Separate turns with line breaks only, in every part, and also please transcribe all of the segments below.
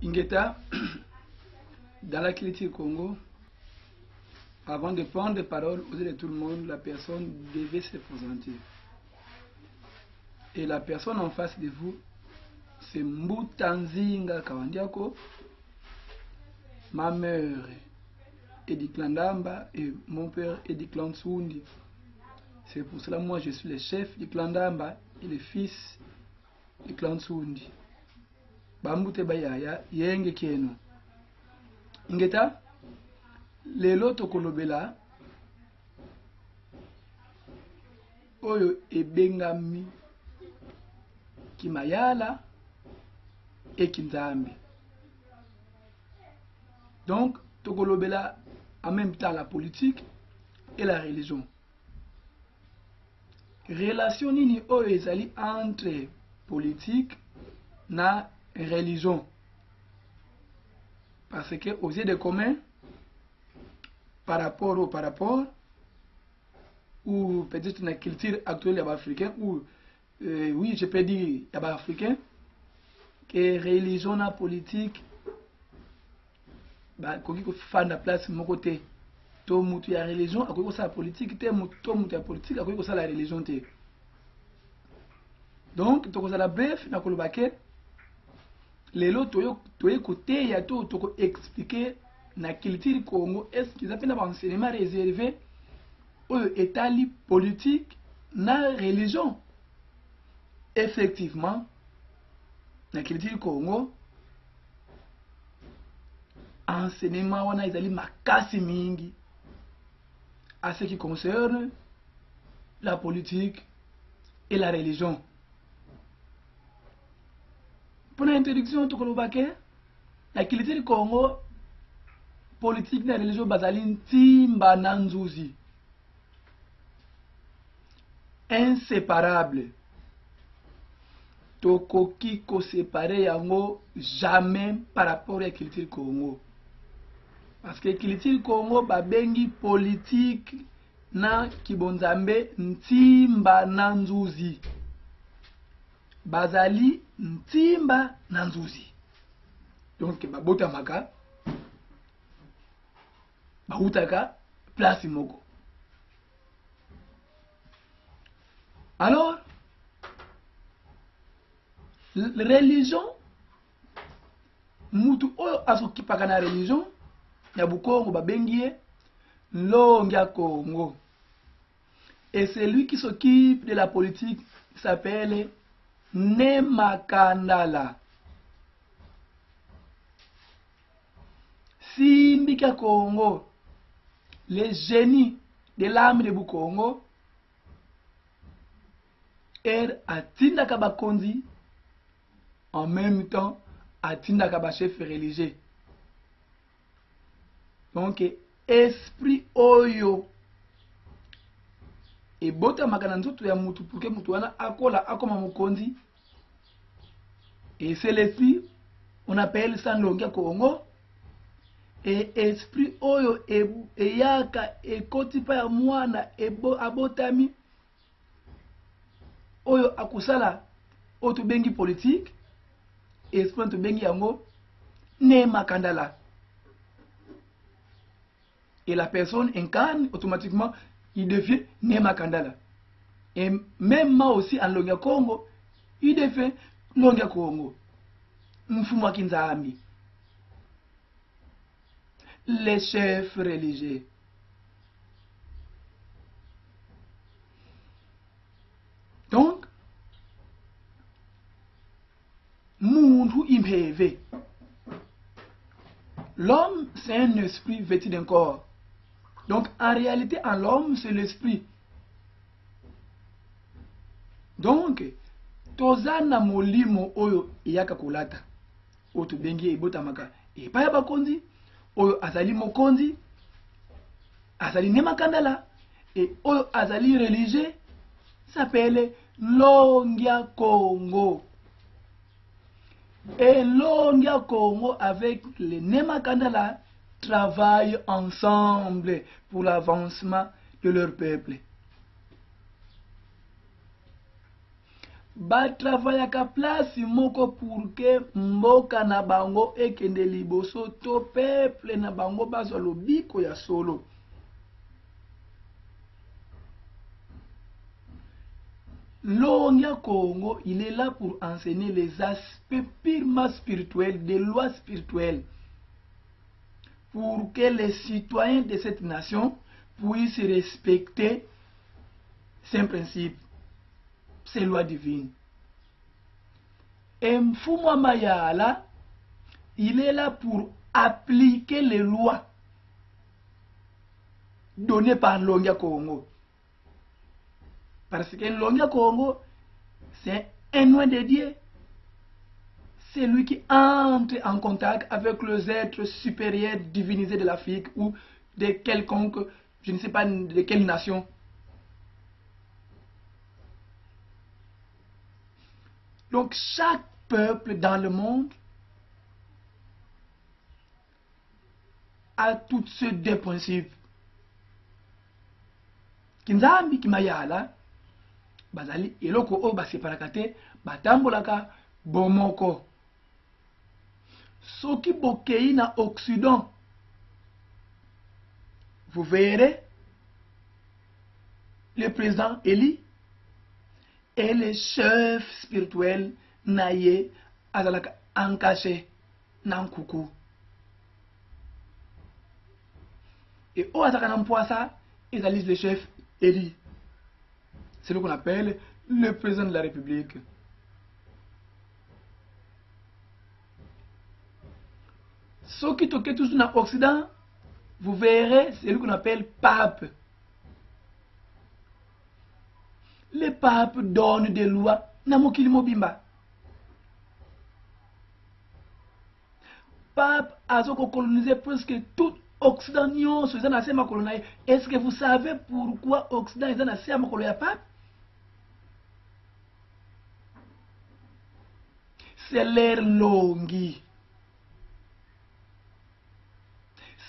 Ingeta, dans la critique Congo, avant de prendre la parole aux yeux de tout le monde, la personne devait se présenter. Et la personne en face de vous, c'est Mbutanzinga Kawandiako, ma mère Edith Landamba et mon père Edith Lansoundi. C'est pour cela moi je suis le chef du clan Ndamba et le fils du clan Tsundi. Bambute bayaya yenge keno. Ingeta lelo tokolobela oyo ebengami kimayala et kinzambi. Donc tokolobela en même temps la politique et la religion. Relation nini oyo ezali entre politique na religion, parce que aux yeux de commun par rapport ou peut-être la culture actuelle des Africains ou oui je peux dire des Africains que religion na politique ba koki ko fanda place mon côté to mutu ya religion akoki ko sala politique te to mutu ya politique akoki ko sala religion te. Donc to ko sala bref na koloba ke lelo toye côté ya to ko expliquer na culture Congo est-ce qu'ils appellent un enseignement réservé au étali politique na religion. Effectivement na culture Congo enseignement wana ezali makasi mingi à ce qui concerne la politique et la religion. Pour l'introduction, tout le monde la culture du Congo, politique et religion bazali timba nanzuzi. Inséparable. Tokoki ko séparer yango jamais par rapport à la culture Congo. Parce que la culture Congo babengi politique na kibonzambe ntimba nanzuzi. Bazali ntimba nanzuzi. Donc babota maka bautaka place moko. Alors la religion mutu oyo azokipaka na religion ya Bukongo babengie Longia Congo. Et celui qui s'occupe de la politique s'appelle Nemakandala. Simbika Congo, les génies de l'âme de Bukongo, atinda kabakonzi, en même temps atinda kabachef religieux. Donc esprit oyo et bota makana nzoto ya mutu pour que mutu wana akola akoma mokonzi. Et c'est l'esprit on appelle ça Longia Congo. Et esprit oyo eyaka ekoti pa ya mwana abotami oyo akusala oto bengi politique. Esprit to bengi yango Nemakandala. Et la personne incarne automatiquement, il devient Nemakandala. Et même moi aussi en Longia Congo, il devient Longia Congo. Mfumwa Kinzami. Les chefs religieux. Donc, Mundu Impévé. L'homme, c'est un esprit vêtu d'un corps. Donc, en réalité, en l'homme, c'est l'esprit. Donc, tozana molimo oyo iyaka kolata. Oto bengi ebotamaka. Et pa ya bakonzi, oyo azali mokonzi, azali Nemakandala, et oyo azali religieux, s'appelle Longia Congo. Et Longia Congo avec les Nemakandala travaillent ensemble pour l'avancement de leur peuple. ba travailler ka place moko pour que mboka na bango ekende liboso to peuple na bango bazwa lobiko ya solo. L'Ongia Congo, il est là pour enseigner les aspects purement spirituels, des lois spirituelles, pour que les citoyens de cette nation puissent respecter ces principes, ces lois divines. Et Mfumwa Mayala, il est là pour appliquer les lois données par l'Ongia Congo. Parce que l'Ongia Congo, c'est un oint de Dieu. C'est lui qui entre en contact avec les êtres supérieurs divinisés de l'Afrique ou de quelconque, je ne sais pas de quelle nation. Donc chaque peuple dans le monde a toutes ces deux principes. Kinzambi Kimayala, bazali eloko o baseparakate batambolaka bomoko. Soki bokei na Occident, vous verrez le président Eli et le chef spirituel Naye azalaka encaché Nankuku. Et au Azaka Nampoasa, ilsalisent le chef Eli. C'est ce qu'on appelle le président de la République. Ceux qui toquent tous dans l'Occident, vous verrez, c'est ce qu'on appelle pape. Les papes donnent des lois. Namokili Mobimba. Pape a colonisé presque tout Occident. Est-ce que vous savez pourquoi Occident est un colonie pape? C'est l'air longi.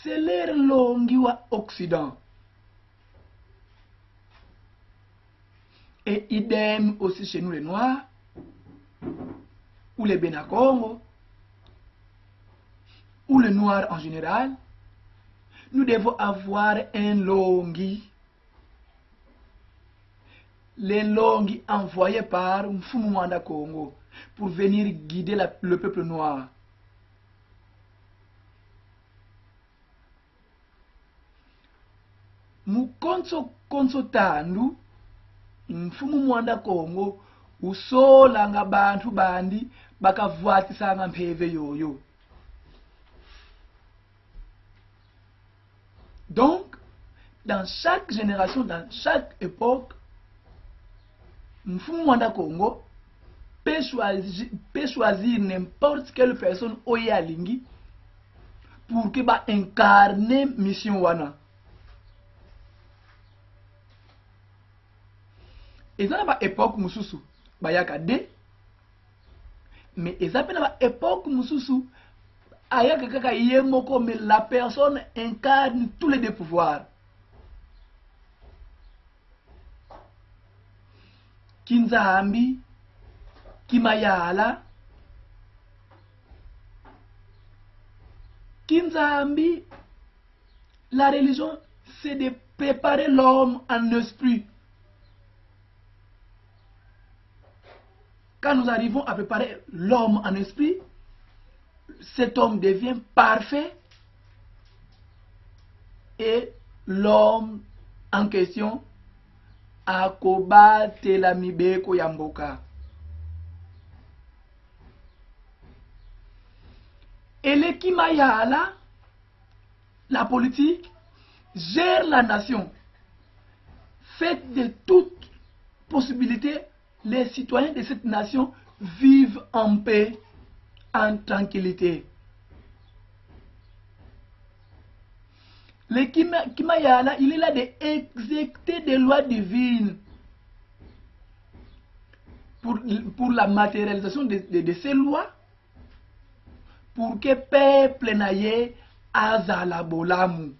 C'est l'air longi au Occident. Et idem aussi chez nous les Noirs, ou les Benakongo, ou les Noirs en général. Nous devons avoir un longi. Les longis envoyés par Mfumwanda Congo pour venir guider le peuple noir. Mukonso tandu Mfumwanda Congo usolanga bantu bandi bakavwatisanga mpeve yoyo. Donc, dans chaque génération, dans chaque époque, Mfumwanda Congo peut choisir n'importe quelle personne oyalingi pour que ba incarner mission wana. Et ça n'a pas époque mususu bayaka de, mais ça n'a pas époque mususu ayaka kaka yemoko, mais la personne incarne tous les deux pouvoirs. Kinzambi, Kimayala, Kinzambi, la religion, c'est de préparer l'homme en esprit. Quand nous arrivons à préparer l'homme en esprit, cet homme devient parfait et l'homme en question akobate la mibeko yamboka. Et les Kimayala, la politique, gère la nation. Faites de toute possibilité, les citoyens de cette nation vivent en paix, en tranquillité. Le Kimayala, il est là d'exécuter des lois divines pour la matérialisation de ces lois, pour que le peuple n'aille azala bolamu.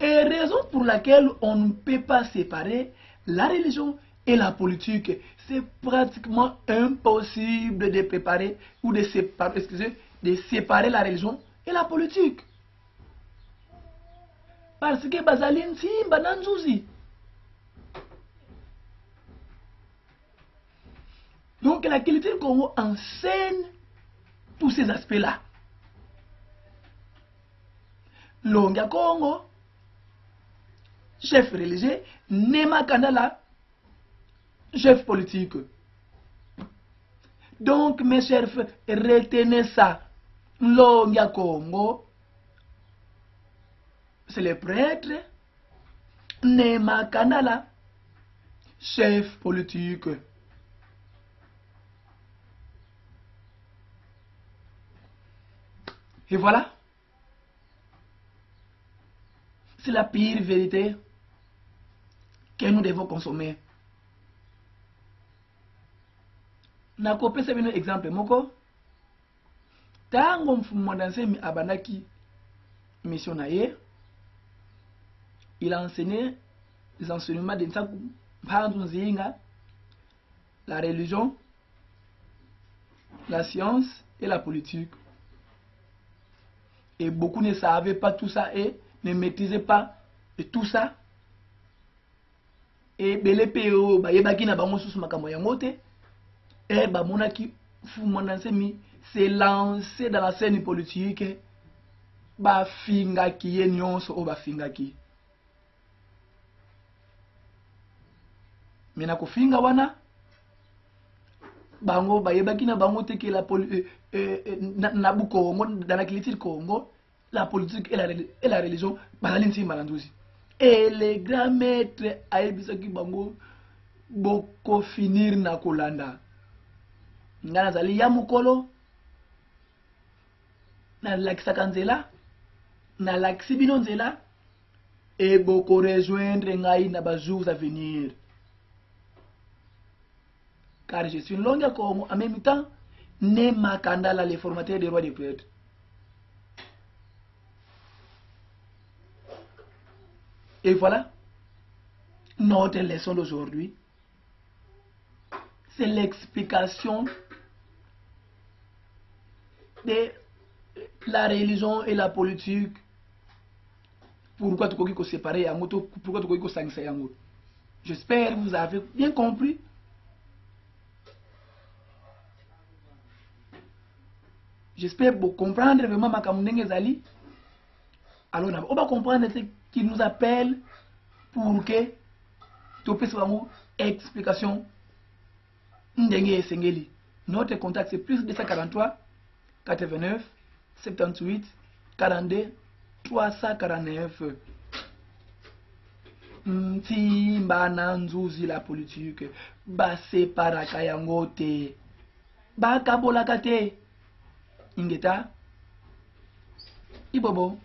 Et raison pour laquelle on ne peut pas séparer la religion et la politique, c'est pratiquement impossible de préparer ou de séparer la religion et la politique. Parce que Bazalin Simba Nanzouzi. Donc la culture Congo enseigne tous ces aspects-là. Longa Congo, chef religieux, Nema Kanala, chef politique. Donc mes chers frères, retenez ça. Longa Congo, c'est le prêtre, Nema Kanala, chef politique. Et voilà. C'est la pire vérité que nous devons consommer. Nakopesa bino exemple moko. Tango mfumo dansemi abandaki mission na ye, il a enseigné les enseignements de Nsaku Mpanzu Nzinga, la religion, la science et la politique. Et beaucoup ne savaient pas tout ça et ne maîtrisaient pas tout ça. Et bele peo ba yebaki na bango susu makambo yango te. Et ba monaki Fumondansemi s'est lancé dans la scène politique. Ba fingaki ye nyonso o ba fingaki. Mena ko finga wana bango ba yebaki na bango te que la na Congo, dans la culture Congo, la politique et la religion bazalinti malandouzi. Et les grands maîtres aibisaki bango boko finir na kolanda. Ngana zali ya mukolo na lakisaka nzela na lakisi bino nzela et boko rejoindre ngai na ba jours à venir. Car je suis longue comme en même temps Nema Kandala, le formateur des rois des prêtres. Et voilà notre leçon d'aujourd'hui. C'est l'explication de la religion et la politique. Pourquoi tu peux séparer un autre, pourquoi tu peux s'engager un autre. J'espère que vous avez bien compris. J'espère que vous comprendre vraiment ma kamundenge zali. Alors on va comprendre ce qui nous appelle pour que tu puisses avoir explication ndenge sengeli. Notre contact c'est plus 243 89 78 42 349. Ntimba na nzuzi la politique ba separaka yango te ba kabolaka te ingeta ibobo